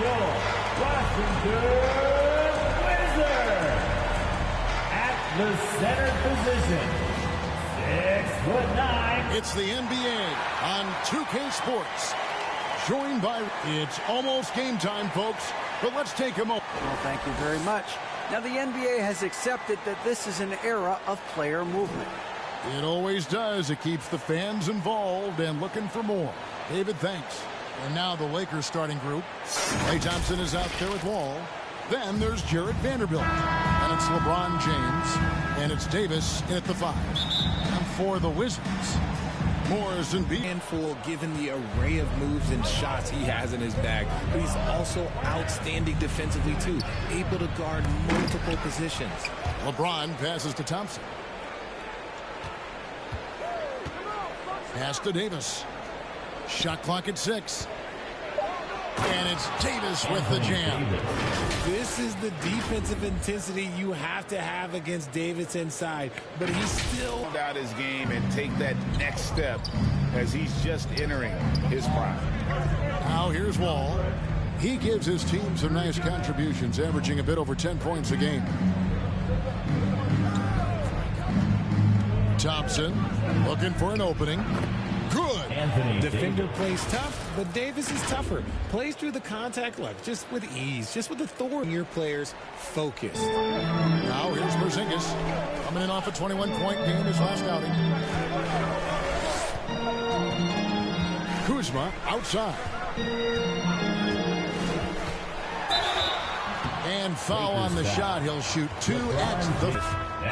your Washington Wizards. At the center position, 6'9". It's the NBA on 2K Sports. Joined by, it's almost game time, folks, but let's take a moment. Well, thank you very much. Now, the NBA has accepted that this is an era of player movement. It always does. It keeps the fans involved and looking for more. David, thanks. And now the Lakers starting group. Klay Thompson is out there with Wall. Then there's Jarrett Vanderbilt. And it's LeBron James. And it's Davis in at the 5. And for the Wizards, Morris and B. Handful given the array of moves and shots he has in his bag. But he's also outstanding defensively, too. Able to guard multiple positions. LeBron passes to Thompson. Pass to Davis. Shot clock at 6. And it's Davis with the jam. This is the defensive intensity you have to have against Davis inside. But he's still out his game and take that next step as he's just entering his prime. Now here's Wall. He gives his team some nice contributions, averaging a bit over 10 points a game. Thompson looking for an opening. Good. Defender plays tough, but Davis is tougher. Plays through the contact look, just with ease, just with authority. Your players focused. Now here's Porzingis coming in off a 21-point game his last outing. Kuzma outside. And foul on the shot. He'll shoot 2 at the.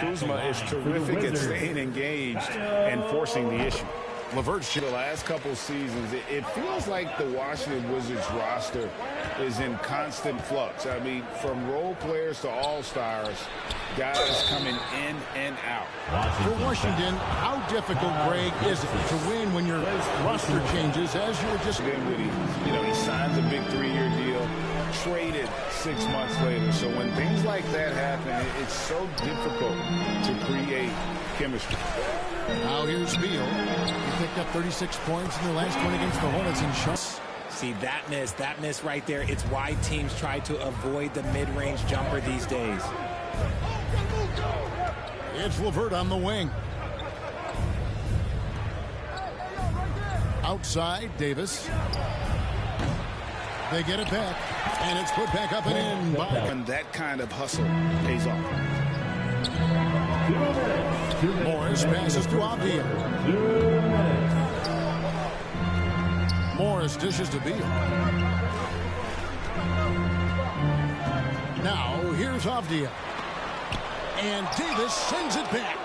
Kuzma is terrific at staying engaged and forcing the issue. LeVert. The last couple seasons, it feels like the Washington Wizards roster is in constant flux. I mean, from role players to all-stars, guys coming in and out. For Washington, how difficult, Greg, is it to win when your roster changes as you were just... He signs a big 3-year deal, traded 6 months later. So when things like that happen, it's so difficult to create chemistry. Now here's Beal. He picked up 36 points in their last one against the Hornets in shots. See, that miss right there. It's why teams try to avoid the mid-range jumper these days. It's LeVert on the wing. Outside, Davis. They get it back, and it's put back up and in by... And that kind of hustle pays off. Morris passes to Avdia. Morris dishes to Beal. Now here's Avdia. And Davis sends it back.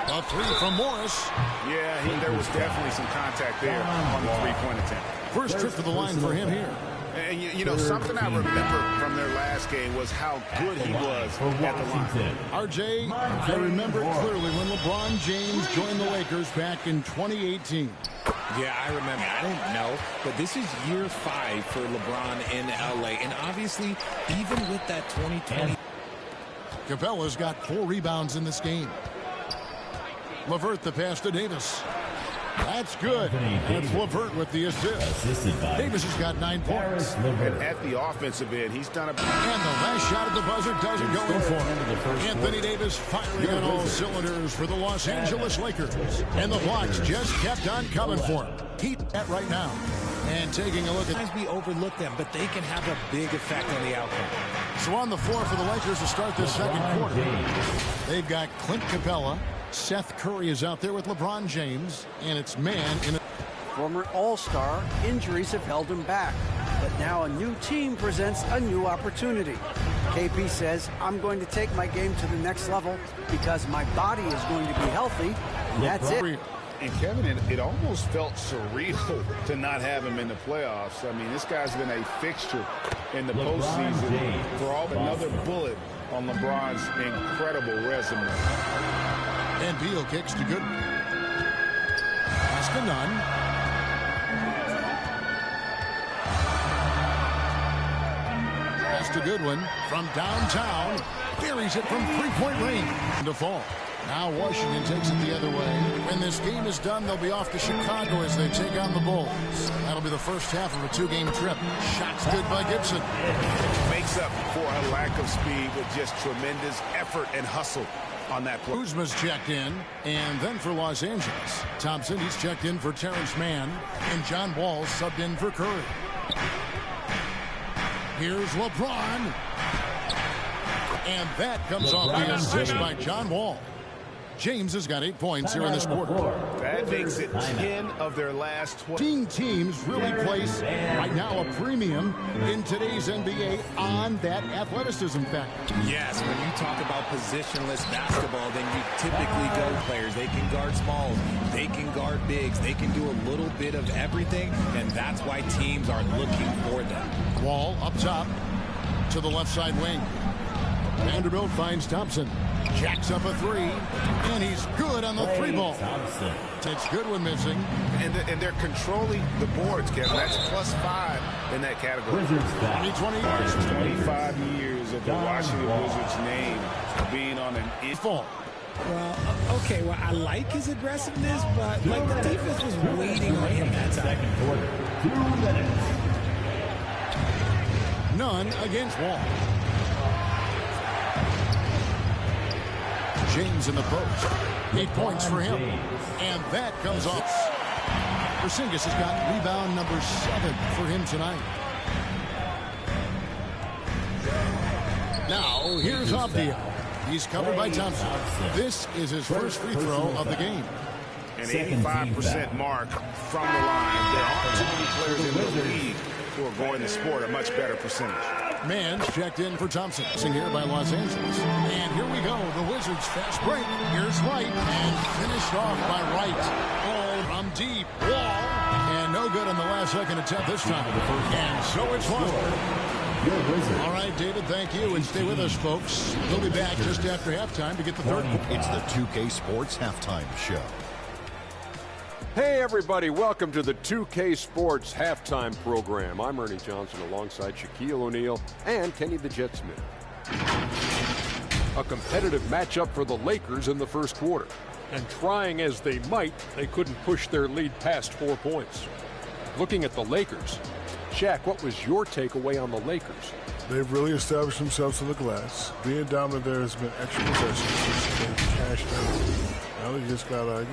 A 3 from Morris. Yeah, there was definitely some contact there on the 3-point attempt. First trip to the line for him here. And you know, something I remember from their last game was how good he was at the line. RJ, I remember clearly when LeBron James joined the Lakers back in 2018. Yeah, I remember. I don't know, but this is year 5 for LeBron in LA. And obviously, even with that 2020. Capella's got 4 rebounds in this game. LeVert the pass to Davis. That's good. It's LeVert with the assist. Davis has got 9 points. And at the offensive end, he's done a... And the last shot at the buzzer doesn't go in for him. Anthony Davis firing on all cylinders for the Los Angeles Lakers. And the blocks just kept on coming for him. Heat that right now. And taking a look at... Sometimes we overlook them, but they can have a big effect on the outcome. So on the floor for the Lakers to start this second quarter. They've got Clint Capella. Seth Curry is out there with LeBron James, and it's man in a... Former All-Star, injuries have held him back. But now a new team presents a new opportunity. KP says, I'm going to take my game to the next level because my body is going to be healthy, and that's it. And Kevin, it almost felt surreal to not have him in the playoffs. I mean, this guy's been a fixture in the postseason for all another bullet on LeBron's incredible resume. And Beal kicks to good. Pass to Nunn. Pass to Goodwin from downtown. Buries it from 3-point range. To fall. Now Washington takes it the other way. When this game is done, they'll be off to Chicago as they take on the Bulls. That'll be the first half of a two-game trip. Shots good by Gibson. Makes up for a lack of speed with just tremendous effort and hustle on that play. Kuzma's checked in, and then for Los Angeles. Thompson, he's checked in for Terrence Mann, and John Wall subbed in for Curry. Here's LeBron. And that comes off the assist by John Wall. James has got 8 points here in this quarter. That makes it 10 of their last 12. Teams really place right now a premium in today's NBA on that athleticism factor. Yes, when you talk about positionless basketball, then you typically go players. They can guard smalls, they can guard bigs, they can do a little bit of everything, and that's why teams are looking for them. Wall up top to the left side wing. Vanderbilt finds Thompson. Jacks up a three, and he's good on the three ball. It's good when missing. And they're controlling the boards, Kevin. That's +5 in that category. 25 years of the Washington Wizards name being on an fall. Well, okay, well, I like his aggressiveness, but like the defense was waiting on him that time. 2 minutes. None against Wall. James in the post. 8 points for him. And that comes off. Porzingis has got rebound number 7 for him tonight. Now, here's Abdia. He's covered by Thompson. This is his first free throw of the game. An 85% mark from the line. There aren't too many players in the league who are going to sport a much better percentage. Mann's checked in for Thompson. Here by Los Angeles. And here we go. The Wizards fast break. Here's Light. And finished off by Wright. Oh, from deep. Wall. And no good on the last second attempt this time. And so it's one. All right, David, thank you. And stay with us, folks. We'll be back just after halftime to get the third. It's the 2K Sports Halftime Show. Hey everybody, welcome to the 2K Sports Halftime Program. I'm Ernie Johnson alongside Shaquille O'Neal and Kenny the Jet Smith. A competitive matchup for the Lakers in the first quarter. And trying as they might, they couldn't push their lead past 4 points. Looking at the Lakers, Shaq, what was your takeaway on the Lakers? They've really established themselves in the glass. Being dominant there has been extra possessions, which they've cashed in. Now they just got to,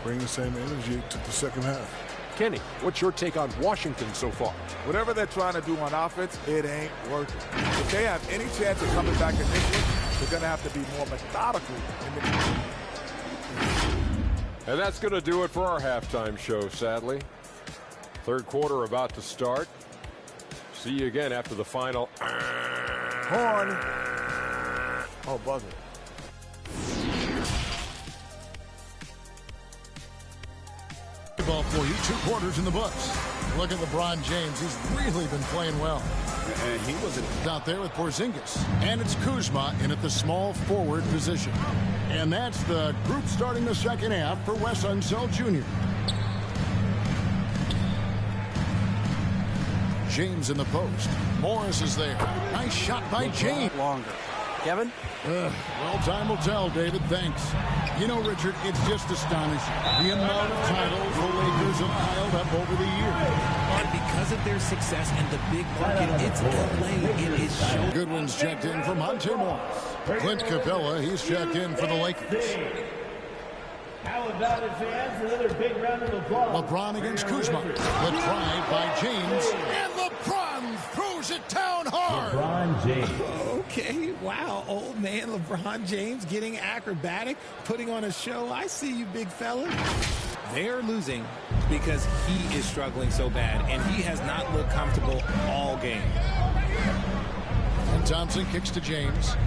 bring the same energy to the second half. Kenny, what's your take on Washington so far? Whatever they're trying to do on offense, it ain't working. If they have any chance of coming back in this one, they're going to have to be more methodical in the game. And that's going to do it for our halftime show, sadly. Third quarter about to start. See you again after the final. Horn. Oh, buzzer. Ball for you. 2 quarters in the books. Look at LeBron James. He's really been playing well. And he wasn't out there with Porzingis. And it's Kuzma in at the small forward position. And that's the group starting the second half for Wes Unseld Jr. James in the post. Morris is there. Nice shot by James. Longer. Kevin? Well, time will tell, David. Thanks. Richard, it's just astonishing. The amount of titles the Lakers have piled up over the years. And because of their success and the big market, it's LA. It is shown. Goodwin's checked in for Monte Morris. Clint Capella, he's checked in for the Lakers. How about it, fans? Another big round of applause. LeBron against Kuzma. The drive by James. And LeBron throws it down hard. LeBron James. Okay, wow, old man LeBron James getting acrobatic, putting on a show. I see you, big fella. They're losing because he is struggling so bad, and he has not looked comfortable all game. And Thompson kicks to James.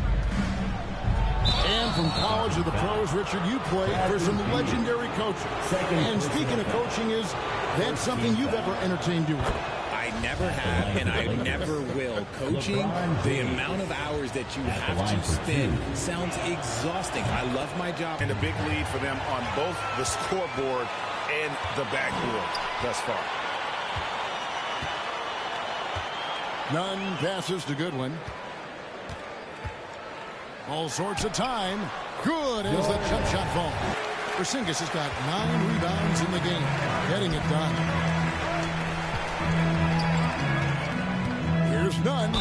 And from college to the pros, Richard, you played for some legendary coaches. And speaking of coaching, is that something you've ever entertained doing? I never have, and I never will. Coaching, the amount of hours that you have to spend sounds exhausting. I love my job. and a big lead for them on both the scoreboard and the backboard thus far. None passes to Goodwin. All sorts of time. Good as the jump shot falls. Porzingis has got 9 rebounds in the game, getting it done. Here's none.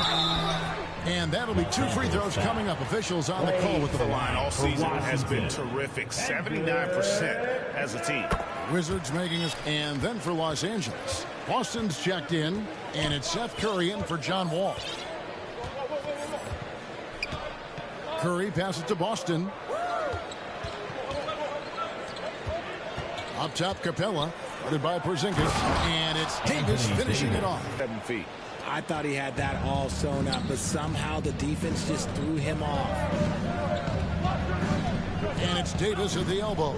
And that'll be 2 free throws coming up. Officials on the call with the line all season has been terrific. 79% as a team. Wizards making us. And then for Los Angeles, Boston's checked in, and it's Seth Curry in for John Wall. Curry passes to Boston. Up top, Capella, guarded by Porzingis, and it's Davis finishing it off. 7 feet. I thought he had that all sewn up, but somehow the defense just threw him off. And it's Davis at the elbow.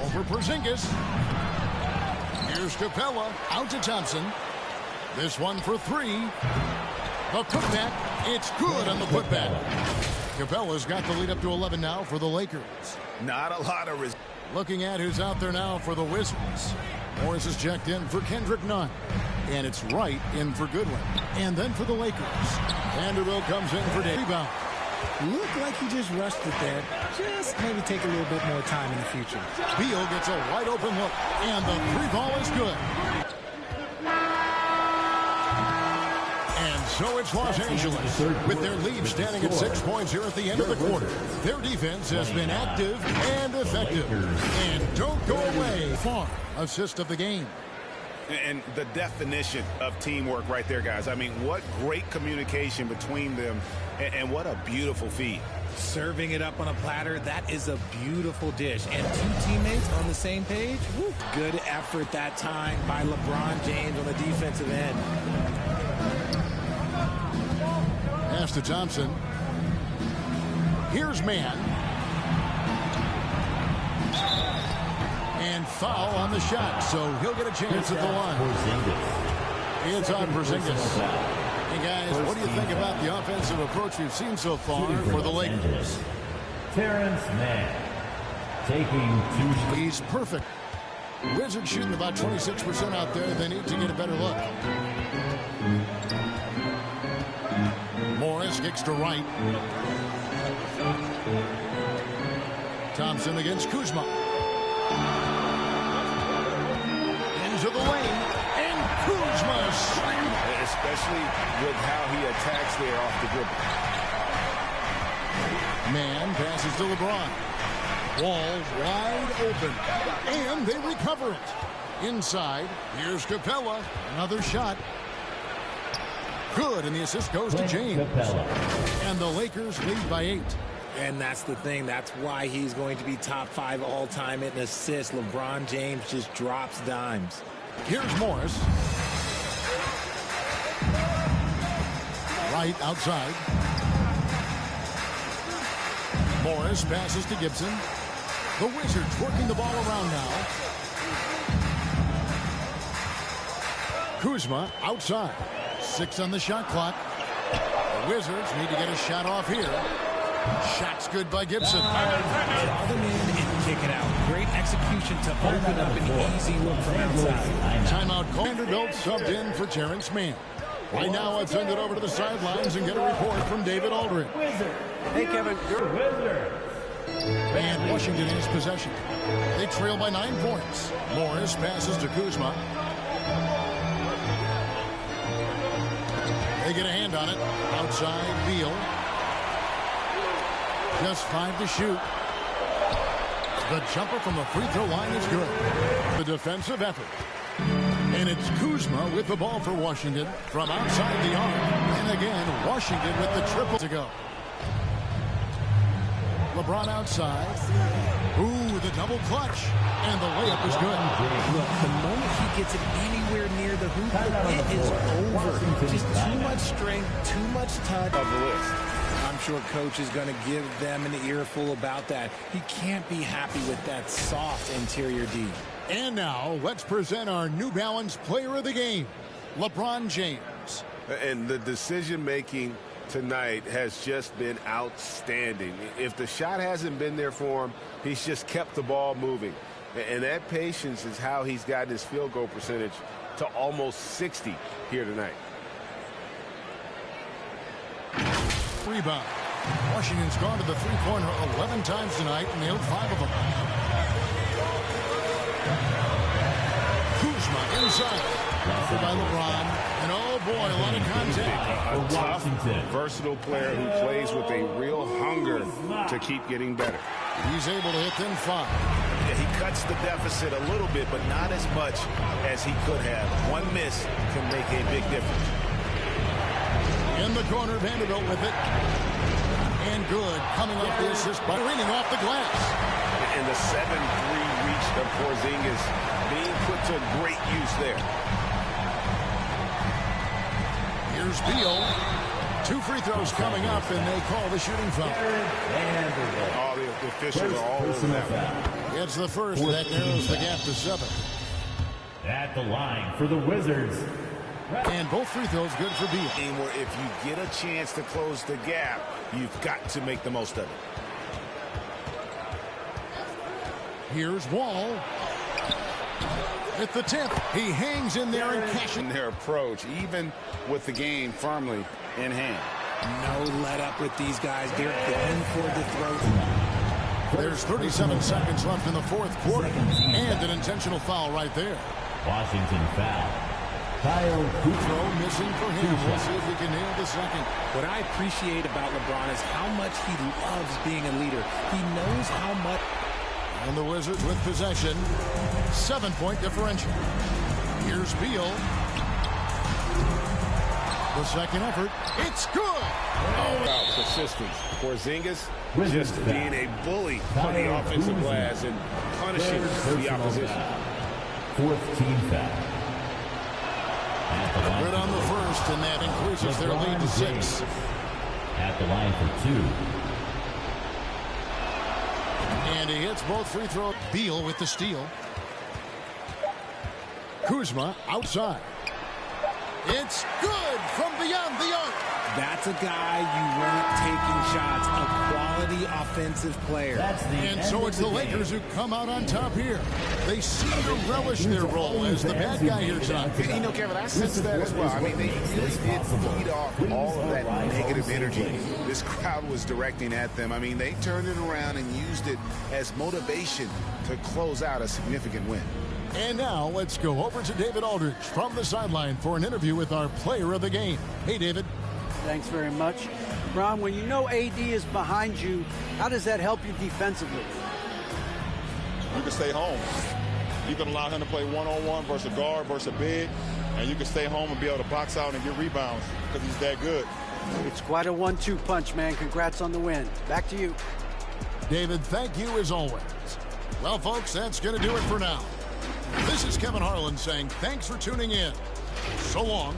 Over Porzingis. Here's Capella, out to Thompson. This one for 3. The putback, it's good on the putback. Capella's got the lead up to 11 now for the Lakers. Not a lot of risk. Looking at who's out there now for the Wizards. Morris is checked in for Kendrick Nunn. And it's Wright in for Goodwin. And then for the Lakers, Vanderbilt comes in for the rebound. Looked like he just rushed it there. Just maybe take a little bit more time in the future. Beal gets a wide open look. And the 3 ball is good. And so it's Los Angeles with their lead standing at 6 points here at the end of the quarter. Their defense has been active and effective. And don't go away. Far assist of the game. And the definition of teamwork right there, guys. I mean, what great communication between them, and what a beautiful feed. Serving it up on a platter, that is a beautiful dish. And 2 teammates on the same page. Woo. Good effort that time by LeBron James on the defensive end. Pass to Thompson. Here's Mann. And foul on the shot, so he'll get a chance at the line. It's on Porzingis. Hey, guys, what do you think about the offensive approach we've seen so far for the Lakers? Terrence Mann taking 2. He's perfect. Wizards shooting about 26% out there. They need to get a better look. Morris kicks to Wright. Thompson against Kuzma. Into the lane. And Kuzma. Especially with how he attacks there off the dribble. Man passes to LeBron. Walls wide open. And they recover it. Inside. Here's Capella. Another shot. Good, and the assist goes to James. And the Lakers lead by 8. And that's the thing. That's why he's going to be top 5 all-time in assists. LeBron James just drops dimes. Here's Morris. Right outside. Morris passes to Gibson. The Wizards working the ball around now. Kuzma outside. 6 on the shot clock. The Wizards need to get a shot off here. Shot's good by Gibson. Draw them in and kick it out. Great execution to open up an easy look from outside. Timeout call. Vanderbilt subbed in for Terrence Mann. Right now, I've send it over to the sidelines and get a report from David Aldridge. Hey, Kevin. And Washington has possession. They trail by 9 points. Morris passes to Kuzma. They get a hand on it. Outside, Beal. Just 5 to shoot. The jumper from the free throw line is good. The defensive effort. And it's Kuzma with the ball for Washington from outside the arc. And again, Washington with the triple to go. LeBron outside. Ooh, the double clutch. And the layup is good. Look, the moment he gets it anywhere near the hoop, it is over. Just too much strength, too much touch. Of the list. I'm sure coach is going to give them an earful about that. He can't be happy with that soft interior D. And now, let's present our New Balance player of the game, LeBron James. And the decision-making tonight has just been outstanding. If the shot hasn't been there for him, he's just kept the ball moving. And that patience is how he's gotten his field goal percentage to almost 60 here tonight. Rebound. Washington's gone to the three-pointer 11 times tonight and nailed 5 of them. Kuzma inside. Offered by LeBron. And oh boy, a lot of contact. A tough, versatile player who plays with a real hunger to keep getting better. He's able to hit them 5. Yeah, he cuts the deficit a little bit, but not as much as he could have. One miss can make a big difference. In the corner, Vanderbilt with it. And good. Coming off the assist by reading off the glass. And the 7-3 reach of Porzingis being put to great use there. Here's Beal. 2 free throws coming up, and they call the shooting foul. All the officials are all over that. It's the first. That narrows the gap to 7. At the line for the Wizards. And both free throws good for Beal. Game where if you get a chance to close the gap, you've got to make the most of it. Here's Wall. At the tip, he hangs in there and cashes. In their approach, even with the game firmly in hand. No let up with these guys. They're going for the throat. There's 37 seconds left in the fourth quarter. And an intentional foul right there. Washington foul. Kyle Throw missing for him. We'll see if he can nail the second. What I appreciate about LeBron is how much he loves being a leader. He knows how much. And the Wizards with possession. 7-point differential. Here's Beal. The second effort. It's good. About persistence. Porzingis just being a bully on the offensive glass and punishing the opposition. Fourth team foul. Good on the first, and that increases their lead to 6. At the line for 2. And he hits both free throws. Beal with the steal. Kuzma outside. It's good from beyond the arc. That's a guy you want taking shots, a quality offensive player. And so it's the Lakers who come out on top here. They seem to relish their role as the bad guy here tonight. You know, Kevin, I sense that as well. I mean, they really did feed off all of that negative energy this crowd was directing at them. I mean, they turned it around and used it as motivation to close out a significant win. And now let's go over to David Aldridge from the sideline for an interview with our player of the game. Hey, David. Thanks very much. Ron, when you know AD is behind you, how does that help you defensively? You can stay home. You can allow him to play one-on-one versus a guard versus a big, and you can stay home and be able to box out and get rebounds because he's that good. It's quite a 1-2 punch, man. Congrats on the win. Back to you. David, thank you as always. Well, folks, that's going to do it for now. This is Kevin Harlan saying thanks for tuning in. So long.